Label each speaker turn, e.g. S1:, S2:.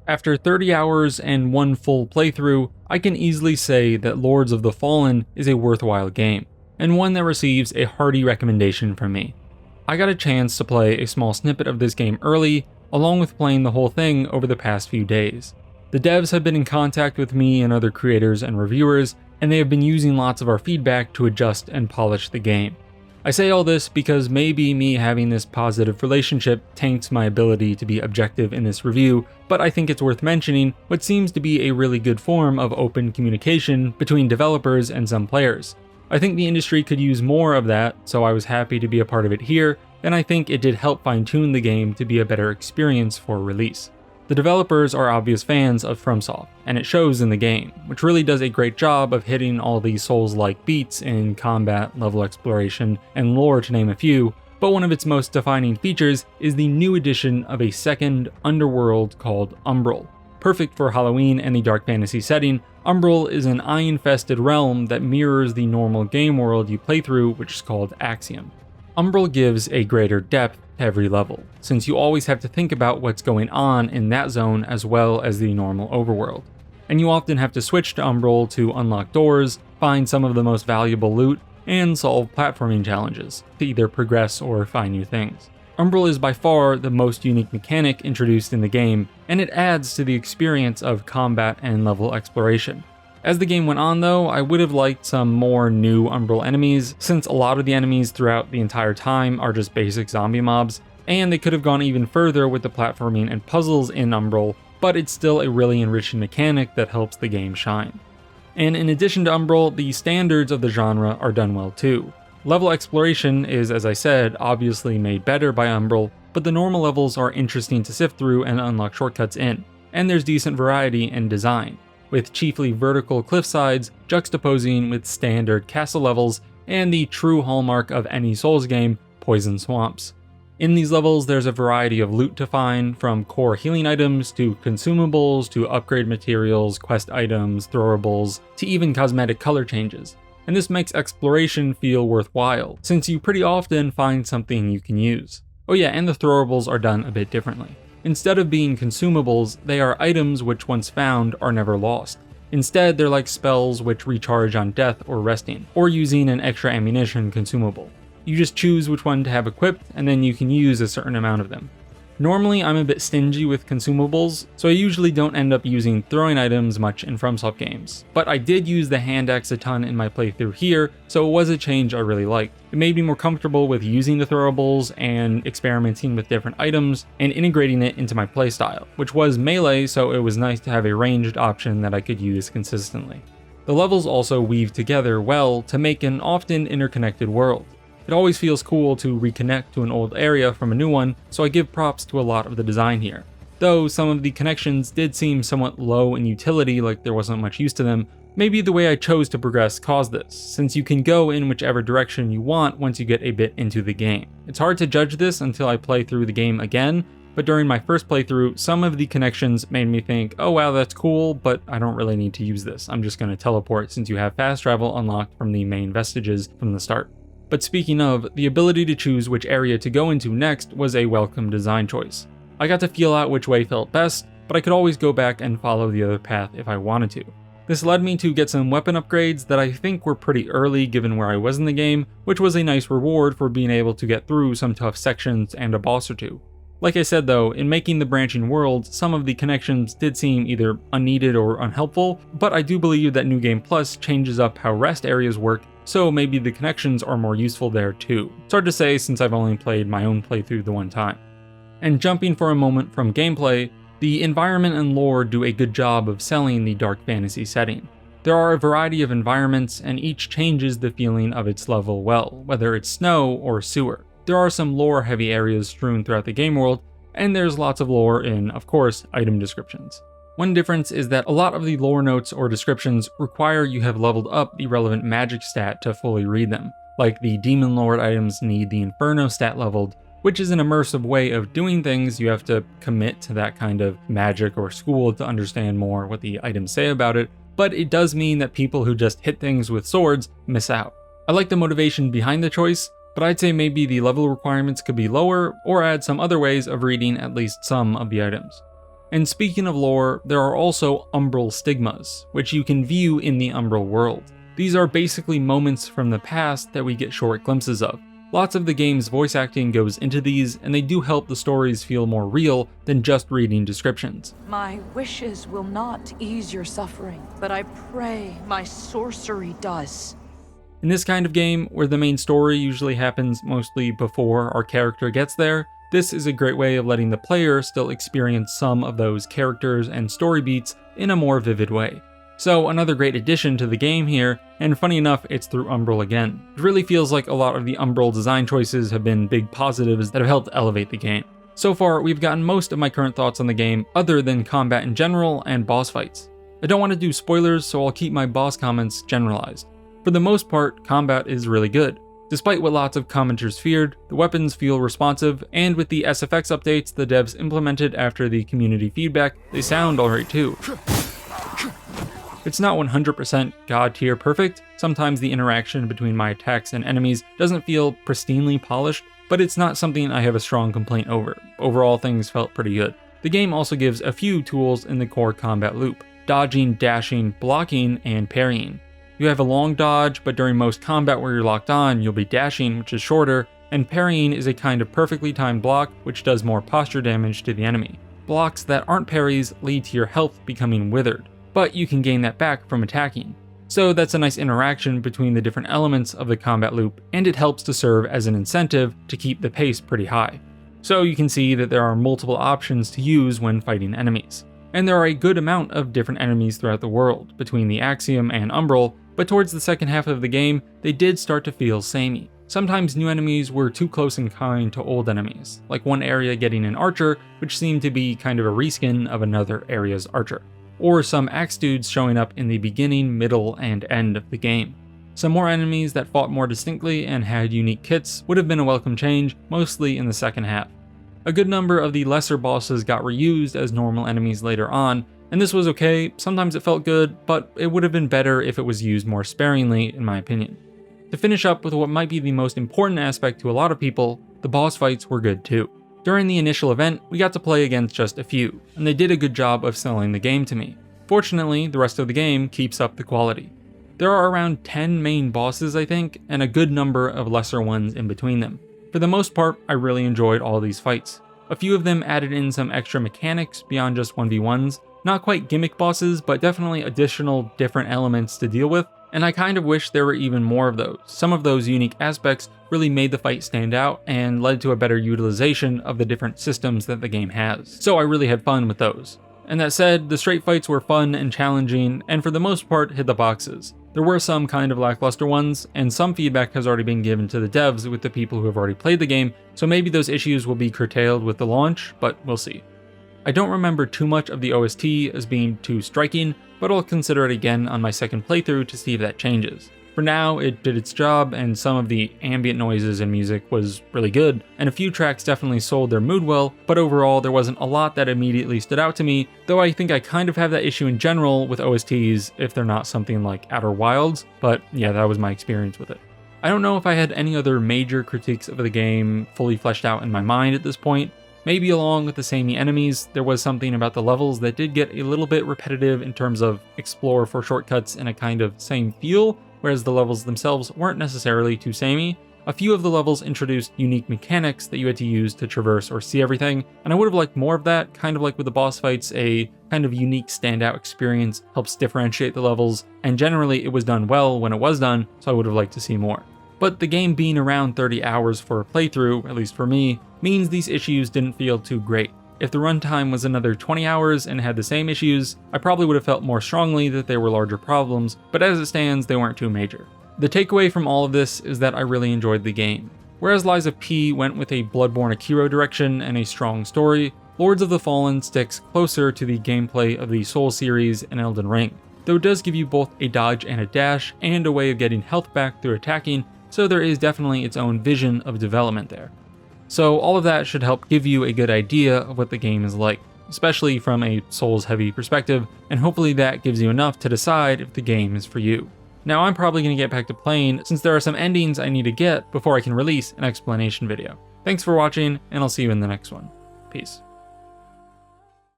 S1: After 30 hours and one full playthrough, I can easily say that Lords of the Fallen is a worthwhile game, and one that receives a hearty recommendation from me. I got a chance to play a small snippet of this game early, along with playing the whole thing over the past few days. The devs have been in contact with me and other creators and reviewers, and they have been using lots of our feedback to adjust and polish the game. I say all this because maybe me having this positive relationship taints my ability to be objective in this review, but I think it's worth mentioning what seems to be a really good form of open communication between developers and some players. I think the industry could use more of that, so I was happy to be a part of it here, and I think it did help fine-tune the game to be a better experience for release. The developers are obvious fans of FromSoft, and it shows in the game, which really does a great job of hitting all these Souls-like beats in combat, level exploration, and lore to name a few, but one of its most defining features is the new addition of a second underworld called Umbral. Perfect for Halloween and the dark fantasy setting, Umbral is an eye-infested realm that mirrors the normal game world you play through, which is called Axiom. Umbral gives a greater depth to every level, since you always have to think about what's going on in that zone as well as the normal overworld. And you often have to switch to Umbral to unlock doors, find some of the most valuable loot, and solve platforming challenges to either progress or find new things. Umbral is by far the most unique mechanic introduced in the game, and it adds to the experience of combat and level exploration. As the game went on though, I would have liked some more new Umbral enemies, since a lot of the enemies throughout the entire time are just basic zombie mobs, and they could have gone even further with the platforming and puzzles in Umbral, but it's still a really enriching mechanic that helps the game shine. And in addition to Umbral, the standards of the genre are done well too. Level exploration is, as I said, obviously made better by Umbral, but the normal levels are interesting to sift through and unlock shortcuts in, and there's decent variety in design, with chiefly vertical cliffsides juxtaposing with standard castle levels and the true hallmark of any Souls game, poison swamps. In these levels, there's a variety of loot to find, from core healing items to consumables to upgrade materials, quest items, throwables, to even cosmetic color changes. And this makes exploration feel worthwhile, since you pretty often find something you can use. Oh yeah, and the throwables are done a bit differently. Instead of being consumables, they are items which once found are never lost. Instead, they're like spells which recharge on death or resting, or using an extra ammunition consumable. You just choose which one to have equipped, and then you can use a certain amount of them. Normally, I'm a bit stingy with consumables, so I usually don't end up using throwing items much in FromSoft games, but I did use the hand axe a ton in my playthrough here, so it was a change I really liked. It made me more comfortable with using the throwables and experimenting with different items and integrating it into my playstyle, which was melee, so it was nice to have a ranged option that I could use consistently. The levels also weave together well to make an often interconnected world. It always feels cool to reconnect to an old area from a new one, so I give props to a lot of the design here. Though some of the connections did seem somewhat low in utility, like there wasn't much use to them, maybe the way I chose to progress caused this, since you can go in whichever direction you want once you get a bit into the game. It's hard to judge this until I play through the game again, but during my first playthrough, some of the connections made me think, oh wow, that's cool, but I don't really need to use this. I'm just going to teleport since you have fast travel unlocked from the main vestiges from the start. But speaking of, the ability to choose which area to go into next was a welcome design choice. I got to feel out which way felt best, but I could always go back and follow the other path if I wanted to. This led me to get some weapon upgrades that I think were pretty early given where I was in the game, which was a nice reward for being able to get through some tough sections and a boss or two. Like I said though, in making the branching worlds, some of the connections did seem either unneeded or unhelpful, but I do believe that New Game Plus changes up how rest areas work, so maybe the connections are more useful there too. It's hard to say since I've only played my own playthrough the one time. And jumping for a moment from gameplay, the environment and lore do a good job of selling the dark fantasy setting. There are a variety of environments, and each changes the feeling of its level well, whether it's snow or sewer. There are some lore-heavy areas strewn throughout the game world, and there's lots of lore in, of course, item descriptions. One difference is that a lot of the lore notes or descriptions require you have leveled up the relevant magic stat to fully read them, like the Demon Lord items need the Inferno stat leveled, which is an immersive way of doing things. You have to commit to that kind of magic or school to understand more what the items say about it, but it does mean that people who just hit things with swords miss out. I like the motivation behind the choice, but I'd say maybe the level requirements could be lower or add some other ways of reading at least some of the items. And speaking of lore, there are also umbral stigmas, which you can view in the umbral world. These are basically moments from the past that we get short glimpses of. Lots of the game's voice acting goes into these, and they do help the stories feel more real than just reading descriptions.
S2: My wishes will not ease your suffering, but I pray my sorcery does.
S1: In this kind of game, where the main story usually happens mostly before our character gets there, this is a great way of letting the player still experience some of those characters and story beats in a more vivid way. So another great addition to the game here, and funny enough, it's through Umbral again. It really feels like a lot of the Umbral design choices have been big positives that have helped elevate the game. So far, we've gotten most of my current thoughts on the game other than combat in general and boss fights. I don't want to do spoilers, so I'll keep my boss comments generalized. For the most part, combat is really good. Despite what lots of commenters feared, the weapons feel responsive, and with the SFX updates the devs implemented after the community feedback, they sound alright too. It's not 100% god tier perfect. Sometimes the interaction between my attacks and enemies doesn't feel pristinely polished, but it's not something I have a strong complaint over. Overall, things felt pretty good. The game also gives a few tools in the core combat loop: dodging, dashing, blocking, and parrying. You have a long dodge, but during most combat where you're locked on, you'll be dashing, which is shorter, and parrying is a kind of perfectly timed block, which does more posture damage to the enemy. Blocks that aren't parries lead to your health becoming withered, but you can gain that back from attacking. So that's a nice interaction between the different elements of the combat loop, and it helps to serve as an incentive to keep the pace pretty high. So you can see that there are multiple options to use when fighting enemies. And there are a good amount of different enemies throughout the world, between the Axiom and Umbral, but towards the second half of the game, they did start to feel samey. Sometimes new enemies were too close in kind to old enemies, like one area getting an archer, which seemed to be kind of a reskin of another area's archer. Or some axe dudes showing up in the beginning, middle, and end of the game. Some more enemies that fought more distinctly and had unique kits would have been a welcome change, mostly in the second half. A good number of the lesser bosses got reused as normal enemies later on, and this was okay. Sometimes it felt good, but it would have been better if it was used more sparingly, in my opinion. To finish up with what might be the most important aspect to a lot of people, the boss fights were good too. During the initial event, we got to play against just a few, and they did a good job of selling the game to me. Fortunately, the rest of the game keeps up the quality. There are around 10 main bosses, I think, and a good number of lesser ones in between them. For the most part, I really enjoyed all these fights. A few of them added in some extra mechanics beyond just 1v1s, not quite gimmick bosses, but definitely additional different elements to deal with, and I kind of wish there were even more of those. Some of those unique aspects really made the fight stand out and led to a better utilization of the different systems that the game has. So I really had fun with those. And that said, the straight fights were fun and challenging, and for the most part hit the boxes. There were some kind of lackluster ones, and some feedback has already been given to the devs with the people who have already played the game, so maybe those issues will be curtailed with the launch, but we'll see. I don't remember too much of the OST as being too striking, but I'll consider it again on my second playthrough to see if that changes. For now, it did its job, and some of the ambient noises and music was really good, and a few tracks definitely sold their mood well, but overall there wasn't a lot that immediately stood out to me, though I think I kind of have that issue in general with OSTs if they're not something like Outer Wilds, but yeah, that was my experience with it. I don't know if I had any other major critiques of the game fully fleshed out in my mind at this point. Maybe along with the samey enemies, there was something about the levels that did get a little bit repetitive in terms of explore for shortcuts in a kind of same feel, whereas the levels themselves weren't necessarily too samey. A few of the levels introduced unique mechanics that you had to use to traverse or see everything, and I would have liked more of that, kind of like with the boss fights. A kind of unique standout experience helps differentiate the levels, and generally it was done well when it was done, so I would have liked to see more. But the game being around 30 hours for a playthrough, at least for me, means these issues didn't feel too great. If the runtime was another 20 hours and had the same issues, I probably would have felt more strongly that they were larger problems, but as it stands, they weren't too major. The takeaway from all of this is that I really enjoyed the game. Whereas Lies of P went with a Bloodborne Akiro direction and a strong story, Lords of the Fallen sticks closer to the gameplay of the Soul series and Elden Ring, though it does give you both a dodge and a dash, and a way of getting health back through attacking, so there is definitely its own vision of development there. So all of that should help give you a good idea of what the game is like, especially from a Souls-heavy perspective, and hopefully that gives you enough to decide if the game is for you. Now I'm probably going to get back to playing since there are some endings I need to get before I can release an explanation video. Thanks for watching, and I'll see you in the next one. Peace.